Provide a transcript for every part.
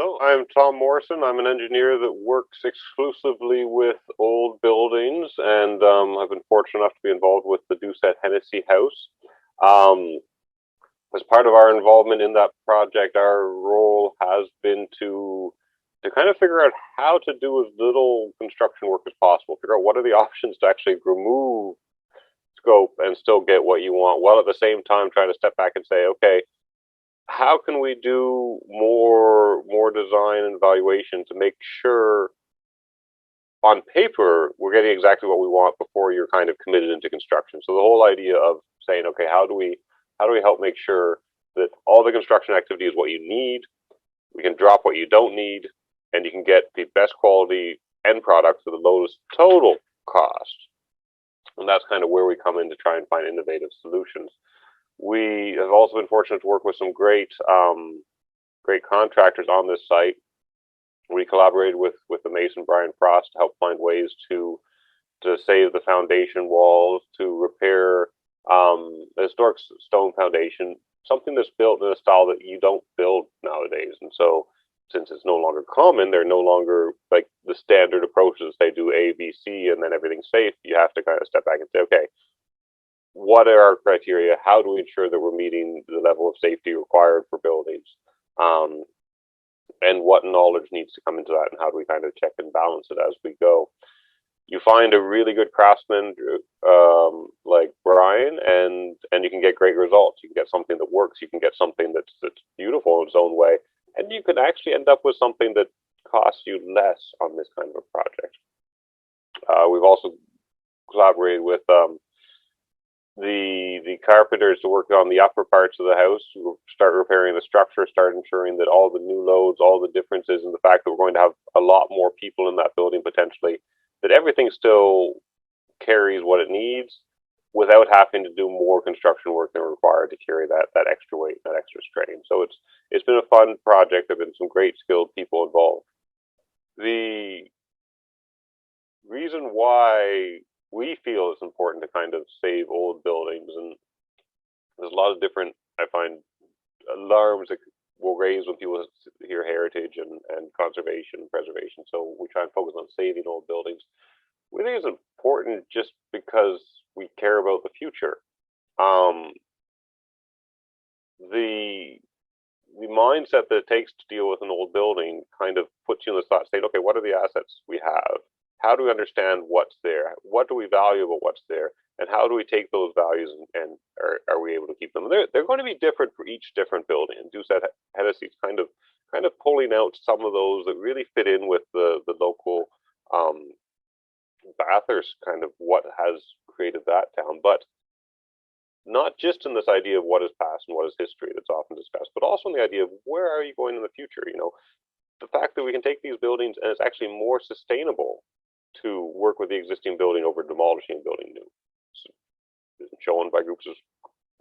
Hello, I'm Tom Morrison. I'm an engineer that works exclusively with old buildings, and I've been fortunate enough to be involved with the Doucette Hennessy House. Um, as part of our involvement in that project, our role has been to kind of figure out how to do as little construction work as possible. Figure out what are the options to actually remove scope and still get what you want, while at the same time trying to step back and say, okay, how can we do more design and evaluation to make sure on paper we're getting exactly what we want before you're kind of committed into construction. So the whole idea of saying, okay, how do we help make sure that all the construction activity is what you need, we can drop what you don't need, and you can get the best quality end product for the lowest total cost. And that's kind of where we come in to try and find innovative solutions. We have also been fortunate to work with some great contractors on this site. We collaborated with the mason Brian Frost to help find ways to save the foundation walls, to repair the historic stone foundation, something that's built in a style that you don't build nowadays. And so, since it's no longer common, they're no longer like the standard approaches. They do A, B, C, and then everything's safe. You have to kind of step back and say, okay, what are our criteria? How do we ensure that we're meeting the level of safety required for buildings? Um, and what knowledge needs to come into that, and how do we kind of check and balance it as we go? You find a really good craftsman like Brian, and you can get great results. You can get something that works. You can get something that's beautiful in its own way, and you can actually end up with something that costs you less on this kind of a project. We've also collaborated with the carpenters to work on the upper parts of the house, start repairing the structure, start ensuring that all the new loads, all the differences, and the fact that we're going to have a lot more people in that building potentially, that everything still carries what it needs without having to do more construction work than required to carry that extra weight, that extra strain. So it's been a fun project. There've been some great skilled people involved. The reason why we feel it's important to kind of save old buildings, and there's a lot of different, I find, alarms that will raise when people hear heritage and conservation and preservation. So we try and focus on saving old buildings. We think it's important just because we care about the future. Um, the the mindset that it takes to deal with an old building kind of puts you in the thought state, okay, what are the assets we have? How do we understand what's there? What do we value about what's there? And how do we take those values and are we able to keep them? They're going to be different for each different building. And Doucette Hennessy is kind of pulling out some of those that really fit in with the local um, Bathurst kind of what has created that town. But not just in this idea of what is past and what is history that's often discussed, but also in the idea of where are you going in the future? The fact that we can take these buildings and it's actually more sustainable to work with the existing building over demolishing and building new. It's shown by groups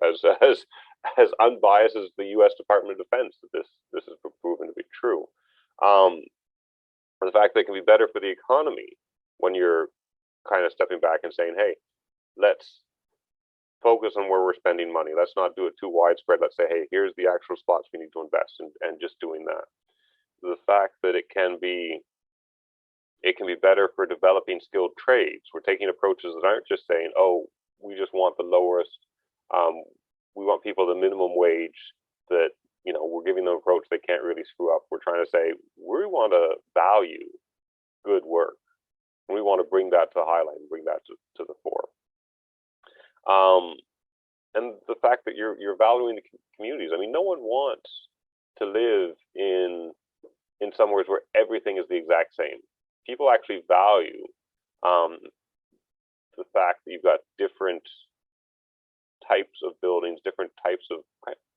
as unbiased as the U.S. Department of Defense that this is proven to be true. Um, the fact that it can be better for the economy when you're kind of stepping back and saying, hey, let's focus on where we're spending money. Let's not do it too widespread. Let's say, hey, here's the actual spots we need to invest in, and just doing that. The fact that it can be better for developing skilled trades. We're taking approaches that aren't just saying, oh, we just want the lowest, um, we want people the minimum wage that, we're giving them an approach they can't really screw up. We're trying to say, we want to value good work. And we want to bring that to the highlight and bring that to the fore. Um, and the fact that you're valuing the communities. I mean, no one wants to live in somewhere where everything is the exact same. People actually value um, the fact that you've got different types of buildings, different types of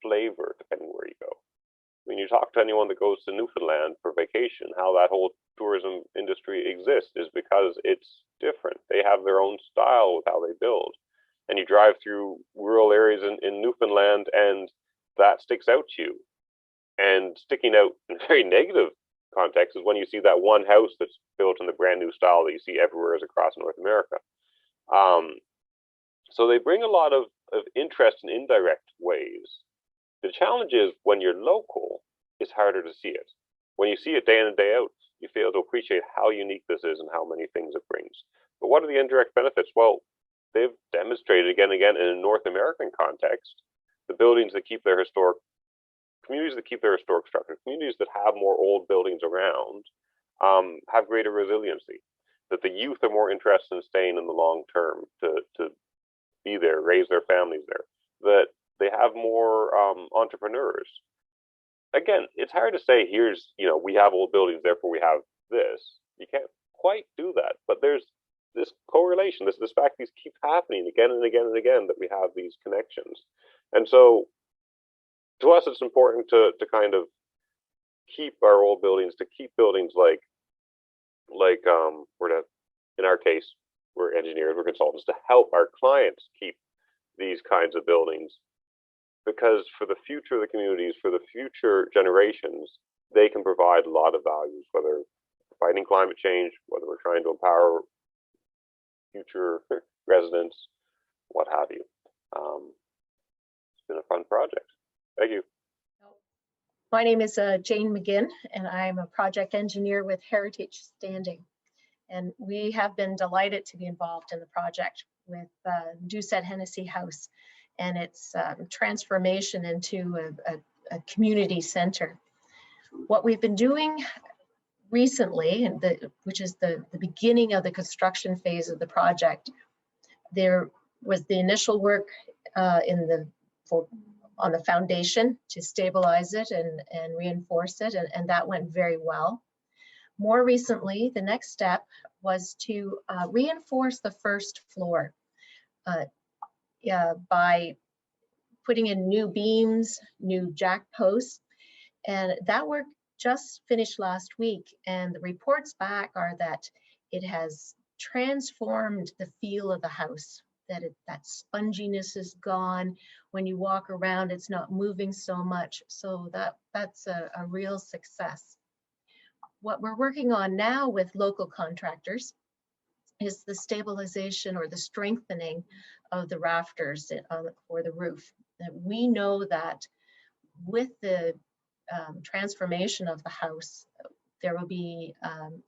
flavor depending where you go. I mean, you talk to anyone that goes to Newfoundland for vacation, how that whole tourism industry exists is because it's different. They have their own style with how they build. And you drive through rural areas in Newfoundland, and that sticks out to you. And sticking out in a very negative context is when you see that one house that's built in the brand new style that you see everywhere across North America. Um, so they bring a lot of interest in indirect ways. The challenge is when you're local, it's harder to see it. when you see it day in and day out, you fail to appreciate how unique this is and how many things it brings. But what are the indirect benefits? Well, they've demonstrated again and again in a North American context, the buildings that keep their historic communities that keep their historic structure, communities that have more old buildings around, have greater resiliency. That the youth are more interested in staying in the long term to be there, raise their families there. That they have more entrepreneurs. Again, it's hard to say, here's, we have old buildings, therefore we have this. You can't quite do that. But there's this correlation, this fact, these keep happening again and again and again, that we have these connections. And so to us, it's important to kind of keep our old buildings, to keep buildings like in our case, we're engineers, we're consultants, to help our clients keep these kinds of buildings, because for the future of the communities, for the future generations, they can provide a lot of values, whether fighting climate change, whether we're trying to empower future residents, what have you. It's been a fun project. Thank you. My name is Jane McGinn, and I'm a project engineer with Heritage Standing. And we have been delighted to be involved in the project with Doucette Hennessy House and its transformation into a community center. What we've been doing recently, which is the beginning of the construction phase of the project, there was the initial work on the foundation to stabilize it and reinforce it, and that went very well. More recently, the next step was to reinforce the first floor by putting in new beams, new jack posts, and that work just finished last week, and the reports back are that it has transformed the feel of the house, that sponginess is gone. When you walk around, it's not moving so much, so that's a real success. What we're working on now with local contractors is the stabilization or the strengthening of the rafters for the roof. We know that with the transformation of the house, there will be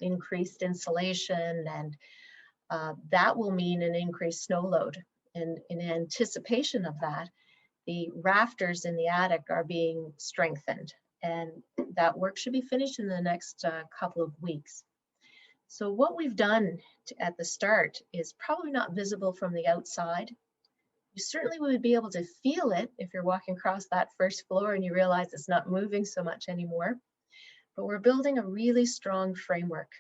increased insulation, and that will mean an increased snow load. And in anticipation of that, the rafters in the attic are being strengthened, and that work should be finished in the next couple of weeks. So what we've done at the start is probably not visible from the outside. You certainly would be able to feel it if you're walking across that first floor and you realize it's not moving so much anymore. But we're building a really strong framework.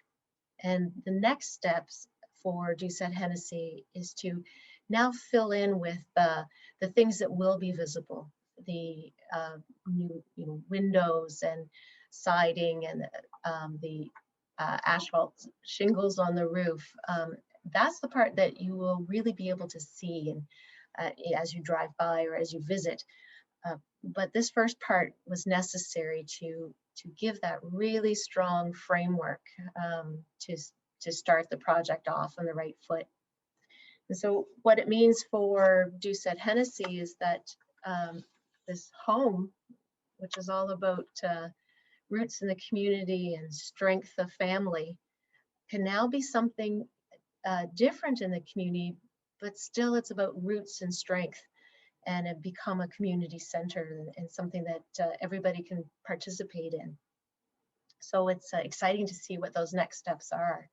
And the next steps for Doucette Hennessy is to now fill in with the things that will be visible, the new windows and siding and the asphalt shingles on the roof. That's the part that you will really be able to see and as you drive by or as you visit. But this first part was necessary to give that really strong framework to start the project off on the right foot. And so what it means for Doucette Hennessy is that this home, which is all about roots in the community and strength of family, can now be something different in the community, but still it's about roots and strength, and it become a community center and something that everybody can participate in. So it's exciting to see what those next steps are.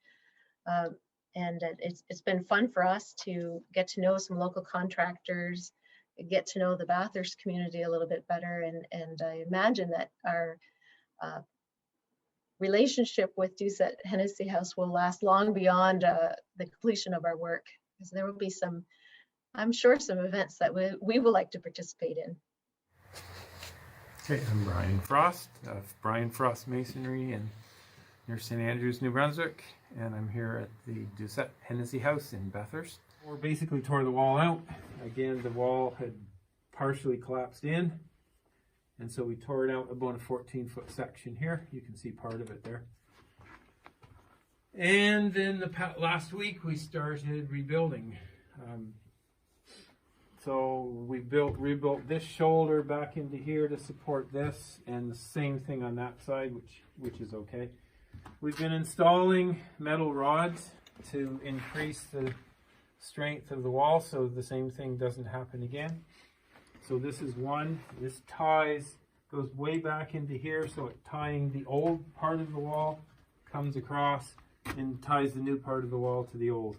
And it's been fun for us to get to know some local contractors, get to know the Bathurst community a little bit better, and I imagine that our relationship with Doucette Hennessy House will last long beyond the completion of our work, because there will be some, I'm sure, some events that we will like to participate in. Okay, I'm Brian Frost of Brian Frost Masonry near St. Andrews, New Brunswick, and I'm here at the Doucette Hennessy House in Bathurst. We basically tore the wall out. Again, the wall had partially collapsed in, and so we tore it out about a 14-foot section here. You can see part of it there. And then last week we started rebuilding. So we rebuilt this shoulder back into here to support this, and the same thing on that side, which is okay. We've been installing metal rods to increase the strength of the wall so the same thing doesn't happen again. So this is one. This goes way back into here, so it tying the old part of the wall, comes across and ties the new part of the wall to the old.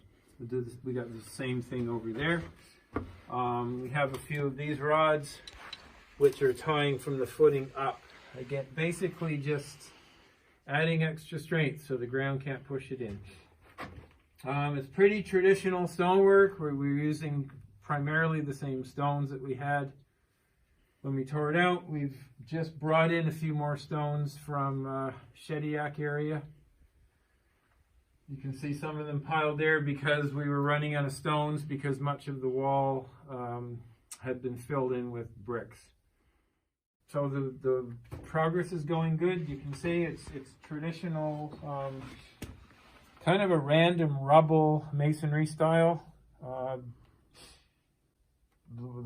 We got the same thing over there. We have a few of these rods which are tying from the footing up. Again, basically just adding extra strength so the ground can't push it in. It's pretty traditional stonework where we're using primarily the same stones that we had when we tore it out. We've just brought in a few more stones from Shediac area. You can see some of them piled there because we were running out of stones because much of the wall had been filled in with bricks. So the progress is going good. You can see it's traditional, kind of a random rubble masonry style. The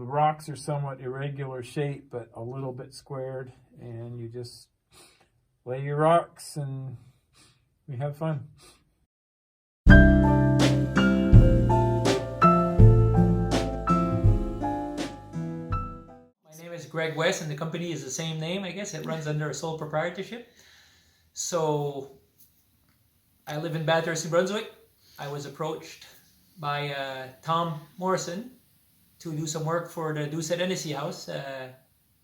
rocks are somewhat irregular shape, but a little bit squared, and you just lay your rocks and we have fun. My name is Greg West, and the company is the same name, I guess. It runs under a sole proprietorship. So I live in Bathurst, New Brunswick. I was approached by Tom Morrison to do some work for the Doucette Hennessy house,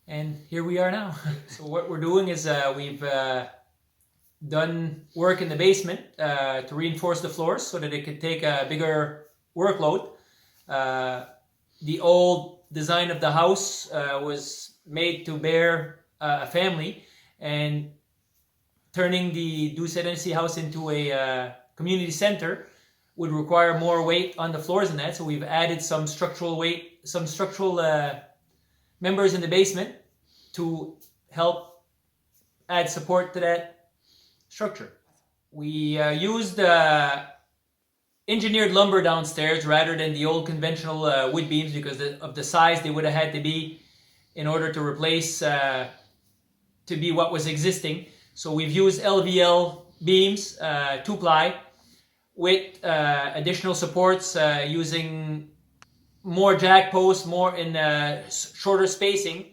and here we are now. So what we're doing is we've done work in the basement to reinforce the floors so that it could take a bigger workload. The old design of the house was made to bear a family, and turning the Doucette Hennessy house into a community center would require more weight on the floors than that. So we've added some structural weight, some structural members in the basement to help add support to that structure. We used engineered lumber downstairs rather than the old conventional wood beams because of the size they would have had to be in order to replace, to be what was existing. So we've used LVL beams, 2-ply, with additional supports using more jack posts, more in shorter spacing,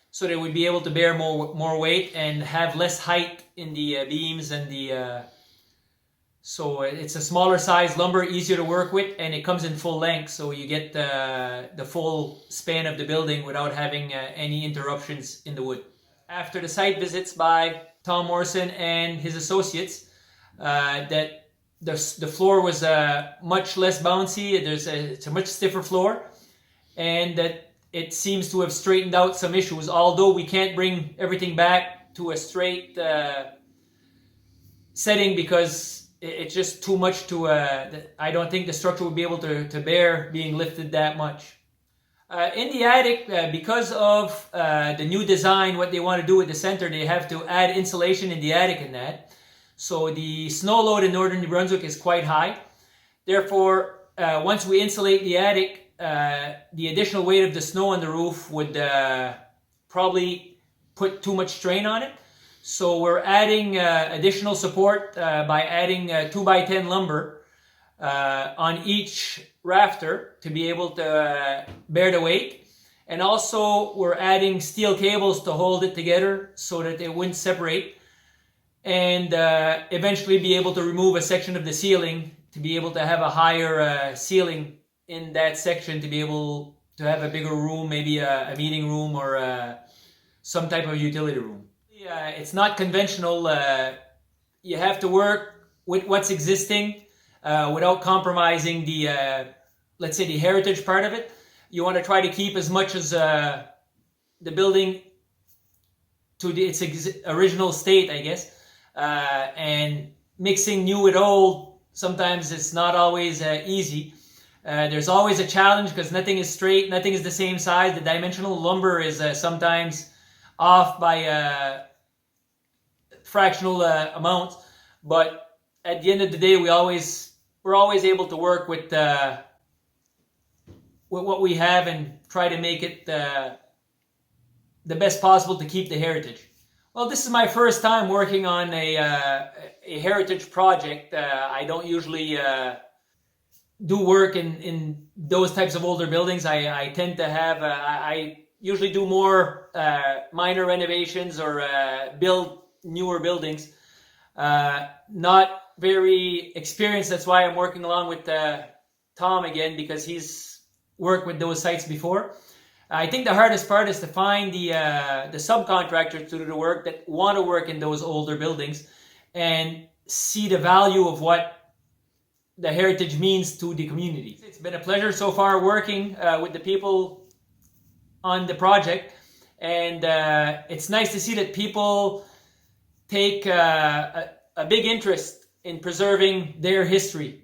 so that we'd be able to bear more weight and have less height in the beams and the. So it's a smaller size lumber, easier to work with, and it comes in full length, so you get the full span of the building without having any interruptions in the wood. After the site visits by Tom Morrison and his associates, that the floor was much less bouncy. It's a much stiffer floor, and that it seems to have straightened out some issues. Although we can't bring everything back to a straight setting because it's just too much to. I don't think the structure would be able to bear being lifted that much. In the attic, because of the new design, what they want to do with the center, they have to add insulation in the attic and that. So the snow load in northern New Brunswick is quite high. Therefore, once we insulate the attic, the additional weight of the snow on the roof would probably put too much strain on it. So we're adding additional support by adding 2x10 lumber on each rafter to be able to bear the weight. And also we're adding steel cables to hold it together so that it wouldn't separate. And eventually be able to remove a section of the ceiling to be able to have a higher ceiling in that section to be able to have a bigger room, maybe a meeting room or some type of utility room. It's not conventional. You have to work with what's existing without compromising the, let's say, the heritage part of it. You want to try to keep as much as the building to its original state, I guess. And mixing new with old, sometimes it's not always easy. There's always a challenge because nothing is straight, nothing is the same size. The dimensional lumber is sometimes off by fractional amounts, but at the end of the day, we're always able to work with with what we have and try to make it the best possible to keep the heritage. Well, this is my first time working on a heritage project. I don't usually do work in those types of older buildings. I tend to have, I usually do more minor renovations or build newer buildings. Not very experienced. That's why I'm working along with Tom again, because he's worked with those sites before. I think the hardest part is to find the subcontractors to do the work that want to work in those older buildings and see the value of what the heritage means to the community. It's been a pleasure so far working with the people on the project, and it's nice to see that people take a big interest in preserving their history.